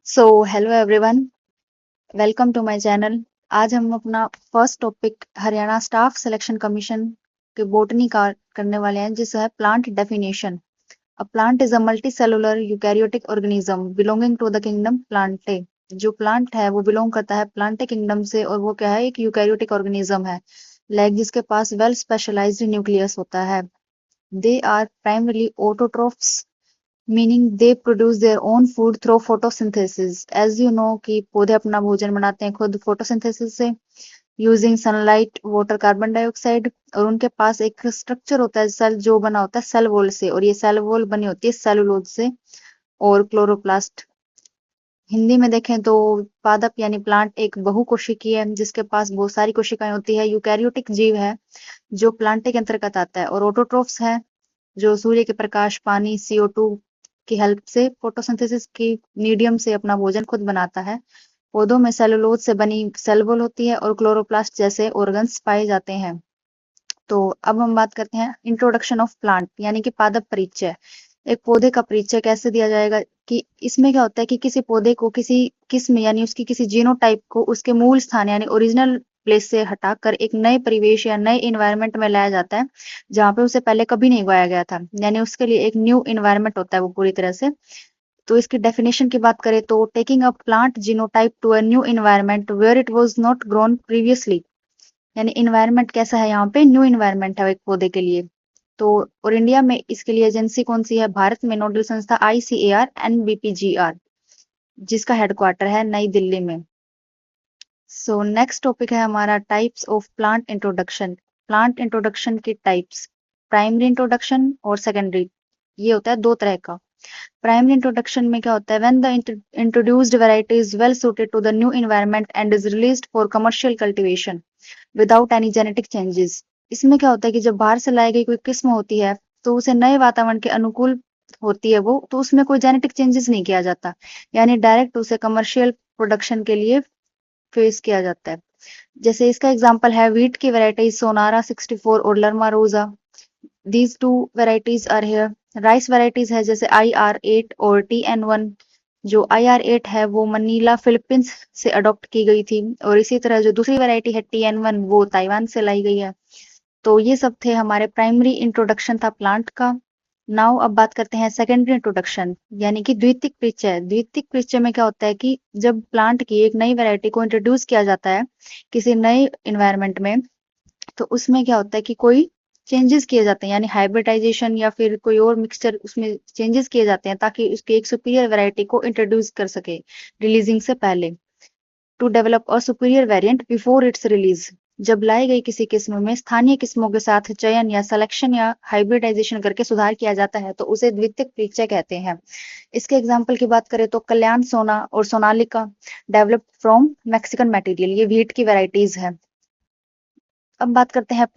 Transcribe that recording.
So hello everyone, welcome to my channel. आज हम अपना first topic Haryana staff selection commission के बोटनी का करने वाले हैं, जिसका है plant definition. A plant is a multi cellular eukaryotic organism belonging to the kingdom plantae. जो प्लांट है वो बिलोंग करता है प्लांटे किंगडम से, और वो क्या है, एक यूकैरियोटिक ऑर्गेनिज्म है, लाइक जिसके पास वेल स्पेशलाइज्ड न्यूक्लियस होता है। They are primarily autotrophs, meaning they produce their own food through photosynthesis. As you know कि पौधे अपना भोजन बनाते हैं खुद फोटोसिंथेसिस से, using sunlight, water, carbon dioxide. और उनके पास एक स्ट्रक्चर होता है सेल, जो बना होता है सेल वॉल से, और ये सेल वॉल बनी होती है सेलुलोज से और क्लोरोप्लास्ट। हिंदी में देखें तो पादप यानी प्लांट एक बहुकोशिकीय है, जिसके पास बहुत सारी कोशिकाएं होती है। यूकैरियोटिक जीव है जो प्लांटे के अंतर्गत आता है, और ऑटोट्रोफ्स है जो सूर्य के प्रकाश, पानी, CO2 की हेल्प से फोटोसिंथेसिस की मीडियम से अपना भोजन खुद बनाता है। पौधों में सेलुलोज से बनी सेल वॉल होती है और क्लोरोप्लास्ट जैसे ऑर्गन्स पाए जाते हैं। तो अब हम बात करते हैं इंट्रोडक्शन ऑफ प्लांट यानी कि पादप परिचय। एक पौधे का परिचय कैसे दिया जाएगा, कि इसमें क्या होता है कि किसी पौधे को किसी किस्म यानी उसकी किसी जीनोटाइप को उसके मूल स्थान यानी ओरिजिनल प्लेस से हटाकर एक नए परिवेश या नए इन्वायरमेंट में लाया जाता है, जहाँ पे उसे पहले कभी नहीं उगाया गया था। यानी उसके लिए एक न्यू इन्वायरमेंट होता है वो पूरी तरह से। तो इसकी डेफिनेशन की बात करें तो taking a plant genotype to a new environment where it was not grown previously. यानी इन्वायरमेंट कैसा है, यहाँ पे न्यू इन्वायरमेंट है एक पौधे के लिए। तो और इंडिया में इसके लिए एजेंसी कौन सी है, भारत में नोडल संस्था ICAR-NBPGR, जिसका हेडक्वार्टर है नई दिल्ली में। सो नेक्स्ट टॉपिक है हमारा types of plant introduction. Plant introduction की टाइप्स, प्राइमरी इंट्रोडक्शन और सेकेंडरी, ये होता है दो तरह का। प्राइमरी इंट्रोडक्शन में क्या होता है, when the introduced variety is well suited to the new environment and is released for commercial cultivation without any genetic changes. इसमें क्या होता है कि जब बाहर से लाई गई कोई किस्म होती है तो उसे नए वातावरण के अनुकूल होती है वो, तो उसमें कोई जेनेटिक चेंजेस नहीं किया जाता, यानी डायरेक्ट उसे कमर्शियल प्रोडक्शन के लिए फेस किया जाता है। जैसे इसका एग्जांपल है वीट की वैरायटी सोनारा 64 और Lerma Rojo. These two varieties are here. Rice varieties है जैसे IR8 और TN1। जो IR8 है वो मनीला फिलीपींस से अडॉप्ट की गई थी, और इसी तरह जो दूसरी वैरायटी है TN1 वो ताइवान से लाई गई है। तो ये सब थे हमारे प्राइमरी इंट्रोडक्शन था प्लांट का। नाउ अब बात करते हैं सेकेंडरी इंट्रोडक्शन यानी कि द्वितीयक परिचय। द्वितीयक परिचय में क्या होता है कि जब प्लांट की एक नई वैरायटी को इंट्रोड्यूस किया जाता है किसी नए इन्वायरमेंट में, तो उसमें क्या होता है कि कोई चेंजेस किए जाते हैं, यानी हाइब्रिडाइजेशन या फिर कोई और मिक्सचर उसमें चेंजेस किए जाते हैं, ताकि उसकी एक सुपीरियर वैरायटी को इंट्रोड्यूस कर सके रिलीजिंग से पहले, to develop a superior variant before its release. जब लाई गई किसी किस्म में स्थानीय किस्मों के साथ चयन या सिलेक्शन या हाइब्रिडाइजेशन करके सुधार किया जाता है, तो उसे द्वितीयक परिचय कहते हैं। इसके एग्जाम्पल की बात करें तो कल्याण सोना और Sonalika developed from Mexican material, ये व्हीट की वेराइटीज है। अब बात करते हैं